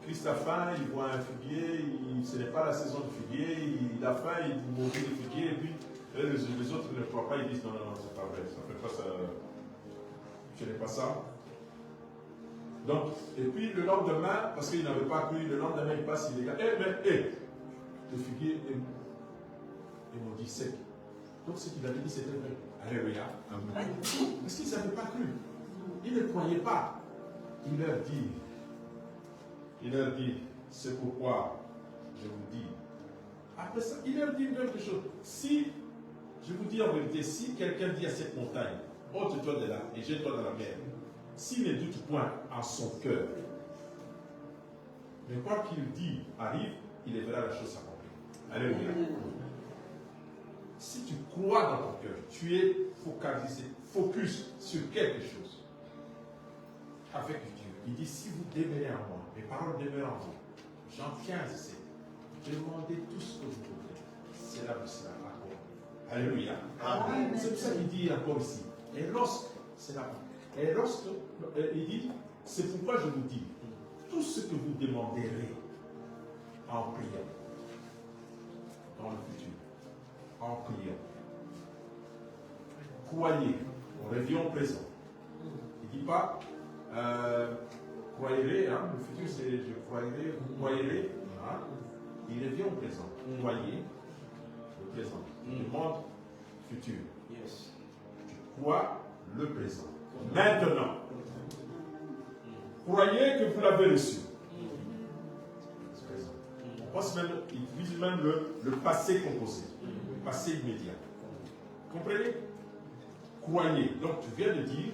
S1: Christ a faim, il voit un figuier, ce n'est pas la saison du figuier, il a faim, il maudit le figuier, et puis les autres ne croient pas, ils disent non, c'est pas vrai, ça ne fait pas ça, je n'ai pas ça. Donc, et puis le lendemain, parce qu'il n'avait pas cru, le lendemain il passe, il regarde, le figuier est maudit sec. Donc ce qu'il avait dit, c'était vrai. Alléluia. Parce qu'ils n'avaient pas cru. Ils ne croyaient pas. Il leur dit, c'est pourquoi je vous dis. Après ça, il leur dit quelque chose. Si, je vous dis en vérité, si quelqu'un dit à cette montagne, ôte-toi de là et jette-toi dans la mer, s'il ne doute point en son cœur, mais quoi qu'il dit arrive, il verra la chose s'accomplir. Alléluia. Si tu crois dans ton cœur, tu es focalisé, focus sur quelque chose avec Dieu. Il dit, si vous demeurez en moi, mes paroles demeurent en vous, Jean 15, c'est demandez tout ce que vous voulez. Cela vous sera accordé. Alléluia. Amen. C'est pour ça qu'il dit encore ici. Et lorsque il dit, c'est pourquoi je vous dis, tout ce que vous demanderez en priant, dans le futur, en priant, croyez, on revient au présent. Il ne dit pas, croyez, hein, le futur c'est je croyais, vous croyez, hein, il revient au présent. Croyez, le présent. Il demande futur.
S2: Yes.
S1: Tu crois le présent. Maintenant, croyez que vous l'avez reçu. C'est présent. On pense même, il utilise même le passé composé, le passé immédiat. Comprenez? Croyez. Donc tu viens de dire,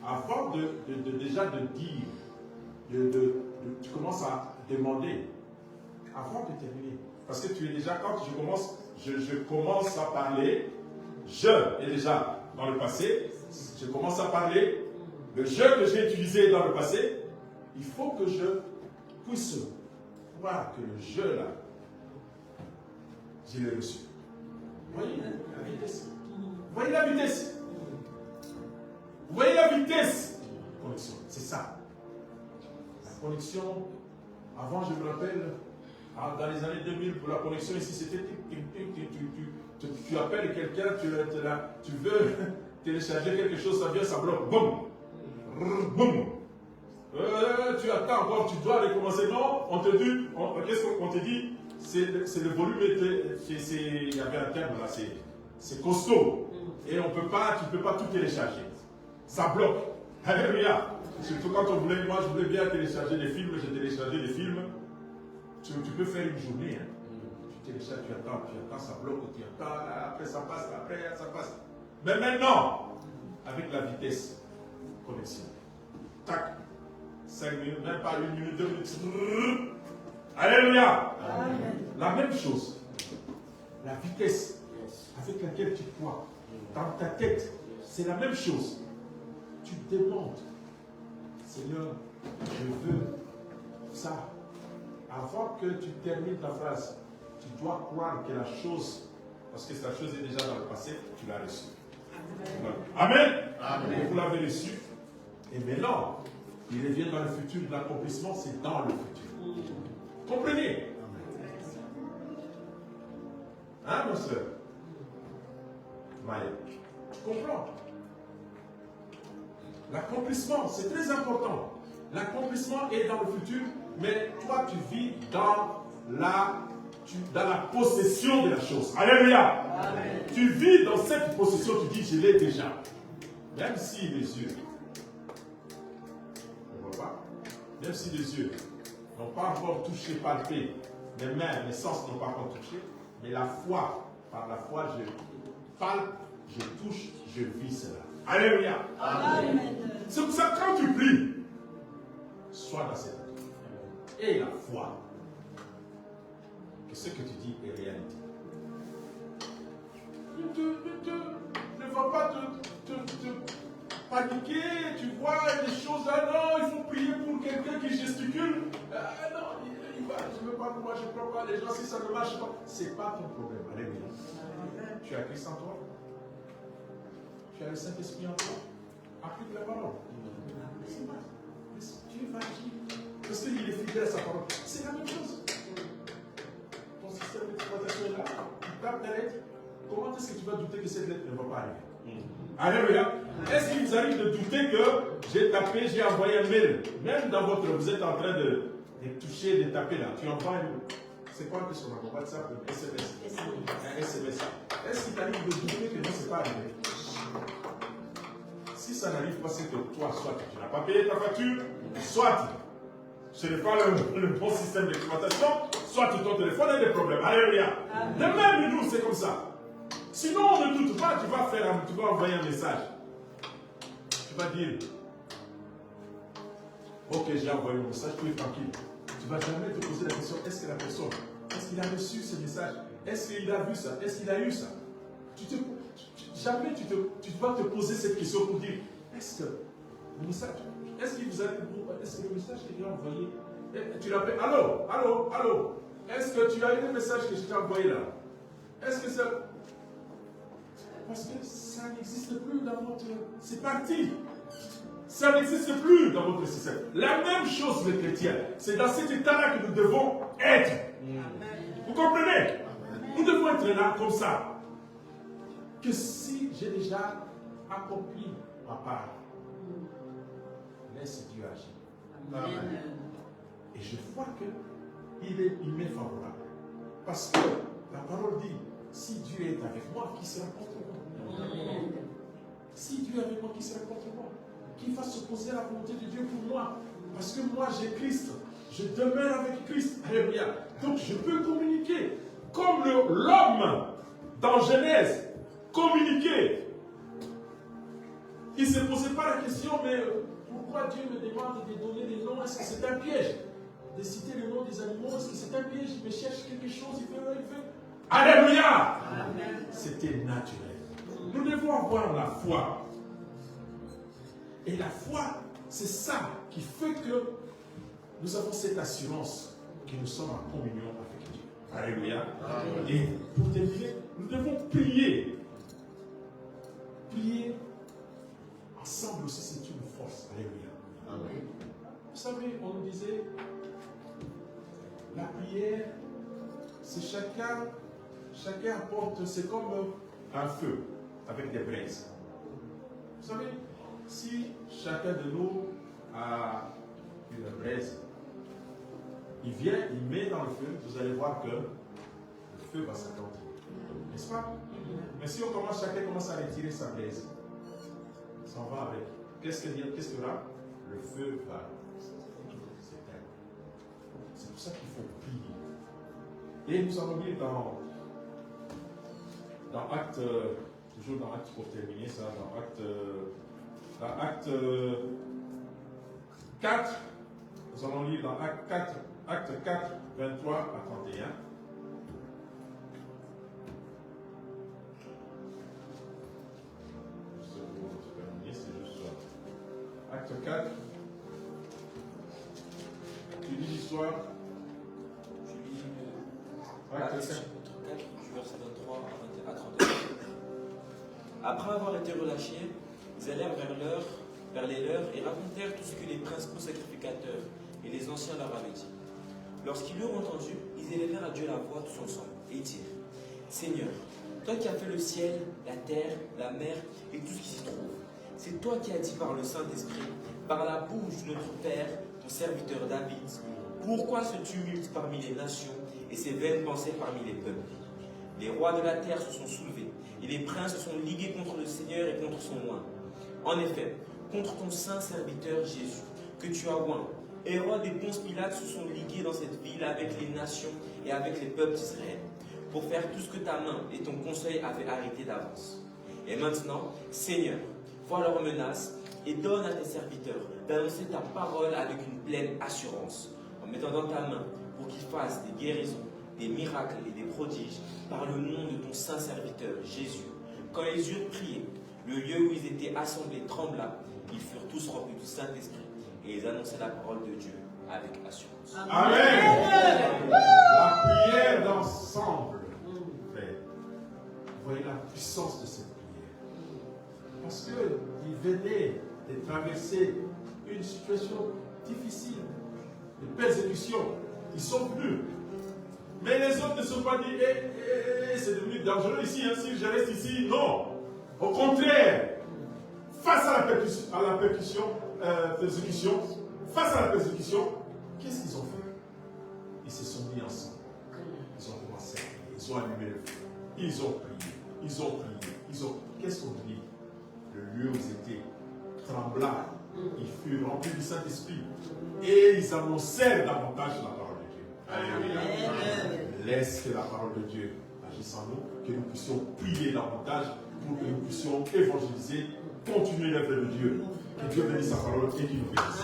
S1: avant déjà de dire, tu commences à demander, avant de terminer. Parce que tu es déjà, quand je commence à parler, je est déjà dans le passé, je commence à parler, le je que j'ai utilisé dans le passé, il faut que je puisse voir que le je là, je l'ai reçu. Vous voyez la vitesse? Vous voyez la vitesse? Vous voyez la vitesse? Connexion, c'est ça. La connexion, avant je me rappelle, dans les années 2000, pour la connexion ici, c'était tu appelles quelqu'un, tu veux télécharger quelque chose, ça vient, ça bloque. Boum! Boum! Tu attends encore, tu dois recommencer. Non, on te dit, qu'est-ce qu'on te dit? C'est le volume, il y avait un terme là, c'est costaud. Et tu ne peux pas tout télécharger. Ça bloque. Alléluia. Surtout quand moi je voulais bien télécharger des films, j'ai téléchargé des films. Tu peux faire une journée. Hein. Tu télécharges, tu attends, ça bloque, tu attends, après ça passe, après ça passe. Mais maintenant, avec la vitesse, connexion. Tac. 5 minutes, même pas 1 minute, 2 minutes. Alléluia. Amen. La même chose. La vitesse avec laquelle tu crois dans ta tête, c'est la même chose. Tu demandes, Seigneur, je veux ça. Avant que tu termines ta phrase, tu dois croire que la chose, parce que la chose est déjà dans le passé, tu l'as reçue. Amen. Amen. Vous l'avez reçu. Et maintenant, il revient dans le futur. L'accomplissement, c'est dans le futur. Comprenez? Hein, ma soeur? Maya, tu comprends? L'accomplissement, c'est très important. L'accomplissement est dans le futur, mais toi, tu vis dans la possession de la chose. Alléluia. Amen. Tu vis dans cette possession, tu dis, je l'ai déjà. Même si les yeux ne voient pas, même si les yeux n'ont pas encore touché, palpé, les mains, les sens n'ont pas encore touché, mais la foi, par la foi, je palpe, je touche, je vis cela. Alléluia. Amen. C'est pour ça que quand tu pries, sois dans cette attitude. Et la foi, que ce que tu dis est réalité. Ne va pas te paniquer, tu vois des choses, non, il faut prier pour quelqu'un qui gesticule. Non, je ne veux pas, moi je ne crois pas, les gens, si ça ne marche pas, ce n'est pas ton problème. Alléluia. Tu as Christ en toi. Tu as le Saint-Esprit en toi. Applique la parole. Dieu va agir. Parce qu'il est fidèle à sa parole. C'est la même chose. Ton système d'exploitation est là. Tu tapes ta lettre. Comment est-ce que tu vas douter que cette lettre ne va pas arriver? Alléluia. Est-ce qu'il vous arrive de douter que j'ai tapé, j'ai envoyé un mail? Même dans votre, vous êtes en train de toucher, de taper là. Tu envoies c'est quoi que sur mon WhatsApp, un SMS? Un SMS. Est-ce qu'il t'arrive de douter que non, ce n'est pas arrivé? Si ça n'arrive pas, c'est que toi, soit tu n'as pas payé ta facture, soit ce n'est pas le bon système d'exploitation, soit ton téléphone a des problèmes. Alléluia. De même, nous, c'est comme ça. Sinon, on ne doute pas, tu vas envoyer un message. Tu vas dire, ok, j'ai envoyé un message, tu es tranquille. Tu ne vas jamais te poser la question, est-ce que la personne, est-ce qu'il a reçu ce message? Est-ce qu'il a vu ça? Est-ce qu'il a eu ça? Jamais tu vas te poser cette question pour dire, est-ce que le message, est-ce que le message qu'il a envoyé, tu l'appelles, allô, est-ce que tu as eu le message que je t'ai envoyé là? Est-ce que ça... Parce que ça n'existe plus dans votre... C'est parti. Ça n'existe plus dans votre système. La même chose les chrétiens. C'est dans cet état-là que nous devons être. Vous comprenez? Nous devons être là comme ça. Que si j'ai déjà accompli ma part, laisse Dieu agir.
S3: Amen.
S1: Et je vois qu'il m'est favorable. Parce que la parole dit, si Dieu est avec moi, qui sera contre moi?
S3: Amen.
S1: Si Dieu est avec moi, qui sera contre moi? Qui va s'opposer à la volonté de Dieu pour moi? Parce que moi j'ai Christ. Je demeure avec Christ. Alléluia. Donc je peux communiquer. Comme l'homme dans Genèse communiquait. Il ne se posait pas la question, mais pourquoi Dieu me demande de donner des noms? Est-ce que c'est un piège? De citer le nom des animaux? Est-ce que c'est un piège? Il me cherche quelque chose, il veut. Alléluia! C'était naturel. Nous devons avoir la foi. Et la foi, c'est ça qui fait que nous avons cette assurance que nous sommes en communion avec Dieu. Alléluia. Et pour terminer, nous devons prier. Prier ensemble aussi, c'est une force. Alléluia. Vous savez, on nous disait, la prière, c'est chacun apporte, c'est comme un feu avec des braises. Vous savez, si chacun de nous a une braise, il vient, il met dans le feu, vous allez voir que le feu va s'agrandir. N'est-ce pas? Mais si chacun commence à retirer sa braise, ça va avec. Qu'est-ce qu'il y aura? Le feu va s'éteindre. C'est pour ça qu'il faut prier. Et nous allons lire dans Acte, toujours dans Acte pour terminer ça, dans Acte 4, nous allons lire dans Acte 4, 23 à 31. Acte 4. Tu lis l'histoire.
S2: Je lis
S1: Acte
S2: Acte
S1: 4.
S2: chapitre 4, du verset 23 à 31. Après avoir été relâchés, ils allèrent vers les leurs et racontèrent tout ce que les principaux sacrificateurs et les anciens leur avaient dit. Lorsqu'ils l'eurent entendu, ils élevèrent à Dieu la voix tous ensemble et dirent: Seigneur, toi qui as fait le ciel, la terre, la mer et tout ce qui s'y trouve, c'est toi qui as dit par le Saint-Esprit, par la bouche de notre Père, ton serviteur David, pourquoi ce tumulte parmi les nations et ces vaines pensées parmi les peuples? Les rois de la terre se sont soulevés et les princes se sont ligués contre le Seigneur et contre son oint. En effet, contre ton saint serviteur Jésus, que tu as oint, Hérode et Ponce Pilate se sont ligués dans cette ville avec les nations et avec les peuples d'Israël, pour faire tout ce que ta main et ton conseil avaient arrêté d'avance. Et maintenant, Seigneur, vois leurs menaces et donne à tes serviteurs d'annoncer ta parole avec une pleine assurance, en mettant dans ta main pour qu'ils fassent des guérisons, des miracles et des prodiges par le nom de ton saint serviteur Jésus. Quand ils eurent prié, le lieu où ils étaient assemblés trembla, ils furent tous remplis du Saint-Esprit et ils annonçaient la parole de Dieu avec assurance.
S1: Amen. La prière d'ensemble, frère. Vous voyez la puissance de cette prière. Parce qu'ils venaient de traverser une situation difficile, de persécution. Ils sont venus. Mais les autres ne se sont pas dit, c'est devenu dangereux ici, hein, si je reste ici. Non. Au contraire, face à la persécution, qu'est-ce qu'ils ont fait? Ils se sont mis ensemble. Ils ont commencé à prier. Ils ont allumé le feu. Ils ont prié. Qu'est-ce qu'on dit? Le lieu où ils étaient trembla. Ils furent remplis du Saint-Esprit. Et ils annoncèrent davantage la parole de Dieu. Alléluia. Laisse que la parole de Dieu agisse en nous, que nous puissions prier davantage pour que nous puissions évangéliser, continuer l'œuvre de Dieu. Que Dieu bénisse sa parole et qu'il nous bénisse.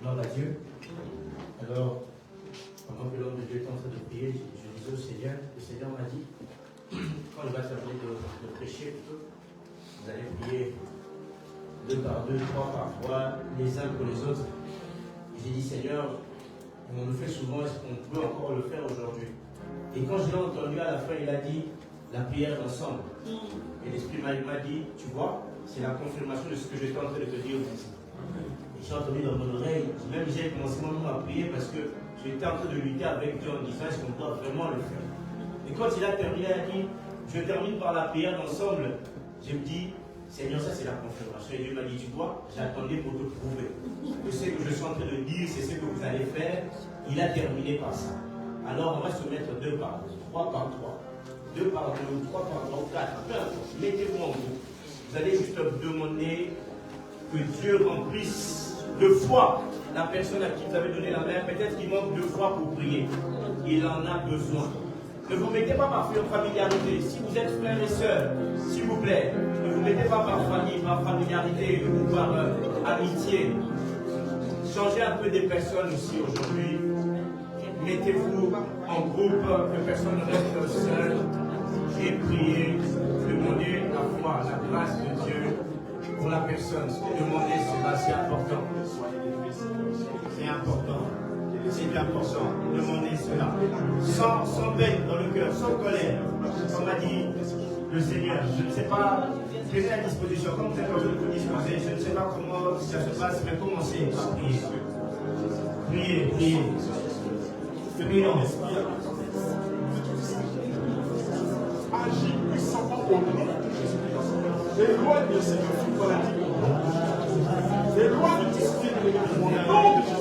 S4: Gloire à Dieu. Alors, pendant que l'homme de Dieu est en train de prier, je disais au Seigneur, le Seigneur m'a dit,
S5: quand il va terminer de prêcher, vous allez prier 2 par 2, 3 par 3, les uns pour les autres. J'ai dit, Seigneur, on le fait souvent, est-ce qu'on peut encore le faire aujourd'hui? Et quand je l'ai entendu à la fin, il a dit la prière d'ensemble. Et l'Esprit m'a dit, tu vois, c'est la confirmation de ce que j'étais en train de te dire aussi. Et j'ai entendu dans mon oreille, même j'ai commencé moi-même à prier parce que j'étais en train de lutter avec Dieu en disant, est-ce qu'on doit vraiment le faire? Et quand il a terminé, il a dit, je termine par la prière d'ensemble. Je me dis, Seigneur, ça c'est la confirmation. Et Dieu m'a dit, tu vois, j'attendais pour te prouver que ce que je suis en train de dire, c'est ce que vous allez faire. Il a terminé par ça. Alors on va se mettre 2 par 2, 3 par 3, 2 par 2, 3 par 3, 4, peu importe. Mettez-vous en groupe. Vous allez juste demander que Dieu remplisse de foi la personne à qui vous avez donné la main. Peut-être qu'il manque de foi pour prier. Il en a besoin. Ne vous mettez pas par familiarité. Si vous êtes frères et sœurs, s'il vous plaît, ne vous mettez pas par famille, par familiarité ou par amitié. Changez un peu des personnes aussi aujourd'hui. Mettez-vous en groupe, que personne ne reste seul. Et priez, demandez la foi, la grâce de Dieu pour la personne. Demandez cela, c'est important. C'est important. C'est important. Demandez cela. Sans bête dans le cœur, sans colère. On m'a dit, le Seigneur, je ne sais pas, mettez à disposition. Comme vous êtes en train de vous disposer, je ne sais pas comment ça se passe, mais commencez à prier. Priez, priez. Prions.
S1: Agis puissamment au nom de Jésus. Éloigne ces refus politiques. Éloigne tout ce qui est de l'ennemi. Au nom de Jésus.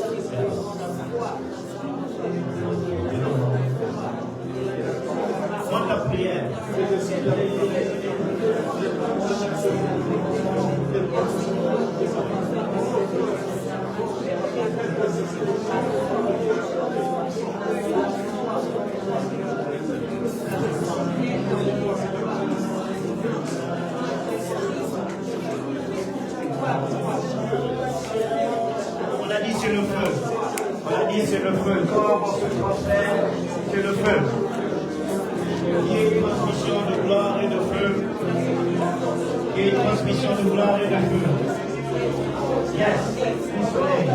S5: Dans la prière. On a dit c'est le feu. On a dit c'est le feu. Quand on se transfère, c'est le feu. Il y a une transmission de gloire et de feu. Il y a une transmission de gloire et de feu. Yes, du soleil.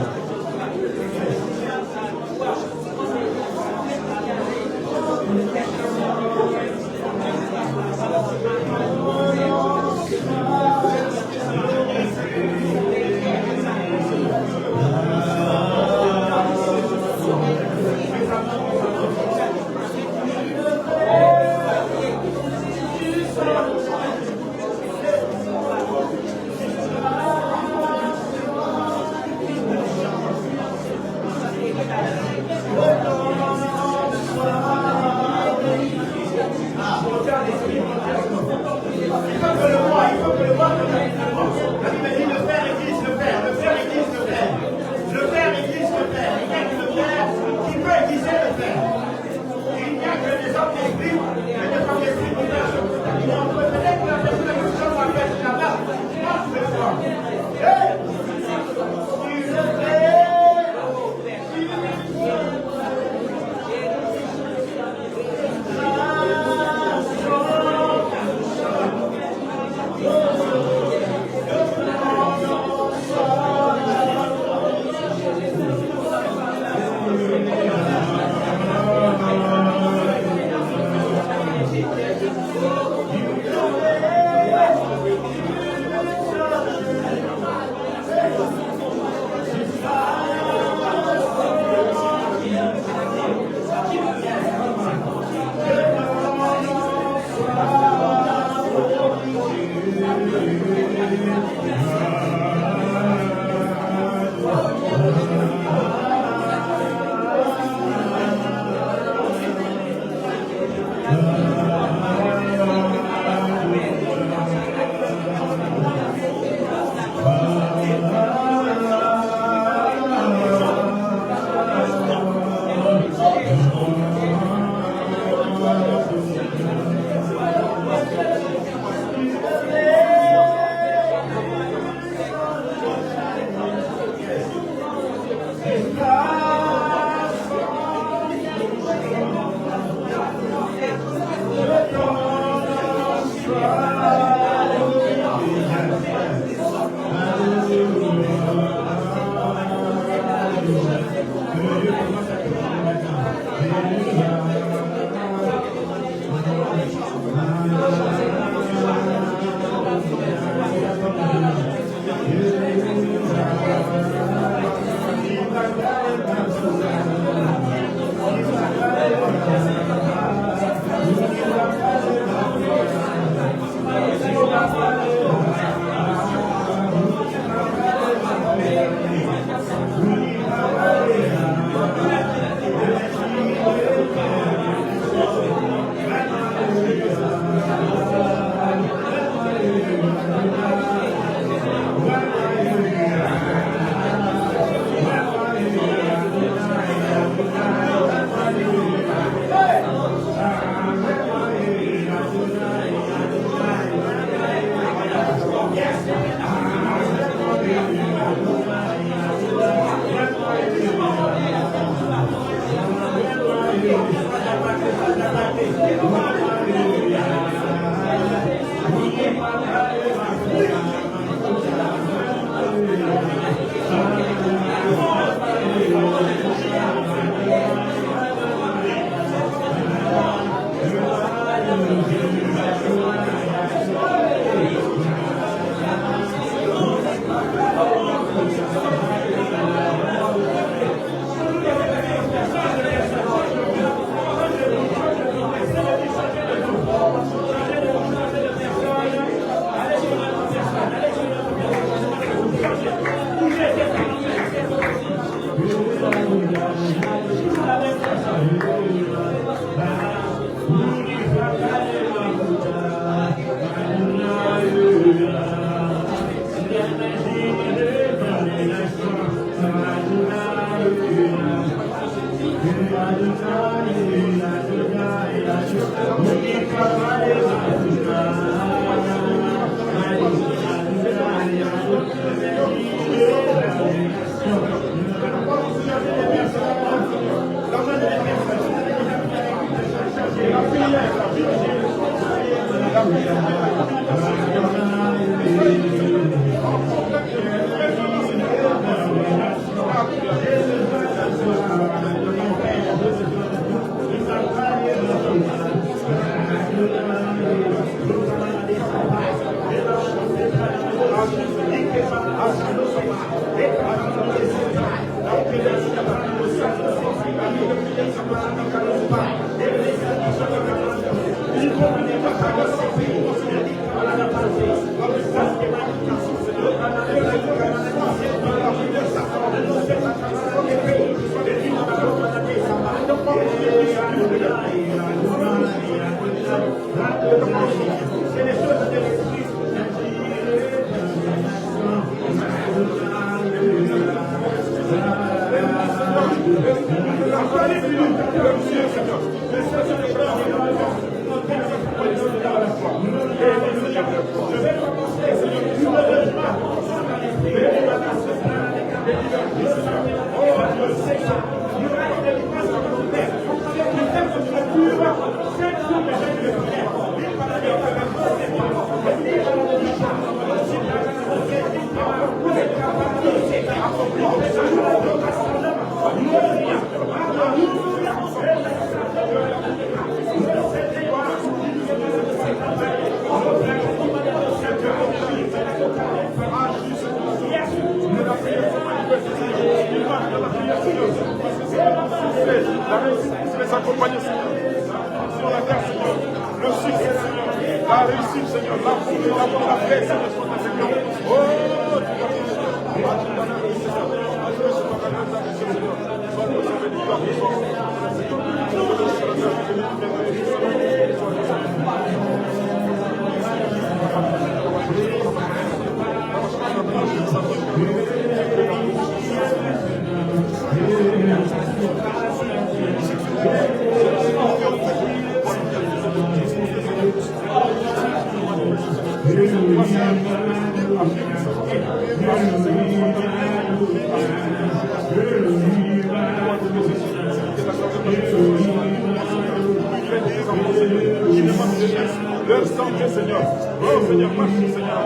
S1: Leur santé, Seigneur. Oh Seigneur, merci Seigneur.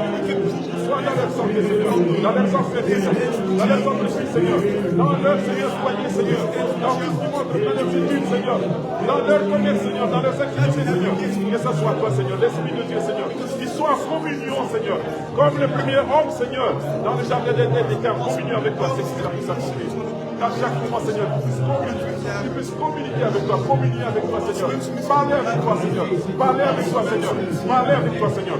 S1: Sois dans leur santé, Seigneur. Dans leur santé, Seigneur. Dans leur santé, Seigneur. Dans leur Seigneur, soyez, Seigneur. Dans tout ce qui montre dans leurs études, Seigneur. Dans leur commerce, Seigneur. Dans leurs activités, Seigneur. Que ce soit toi, Seigneur. L'Esprit de Dieu, Seigneur. Qu'ils soient en communion, Seigneur. Comme le premier homme, Seigneur. Dans le jardin d'Éden, qui a communion avec toi, c'est ce qu'il a pu s'accomplir. À chaque moment, Seigneur, tu puisses communiquer avec toi, communier avec toi, Seigneur. Parler avec toi, Seigneur. Parler avec toi, Seigneur. Parler avec toi, Seigneur.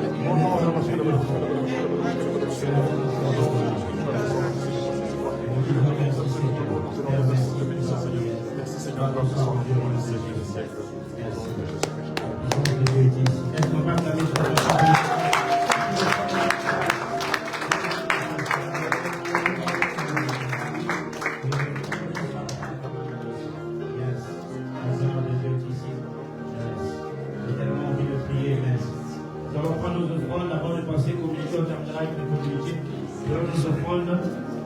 S1: Merci, Seigneur.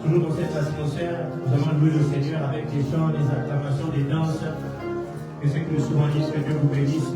S5: Toujours dans cette atmosphère, nous allons louer le Seigneur avec des chants, des acclamations, des danses. Que ce que nous souvent dit, que Dieu vous bénisse.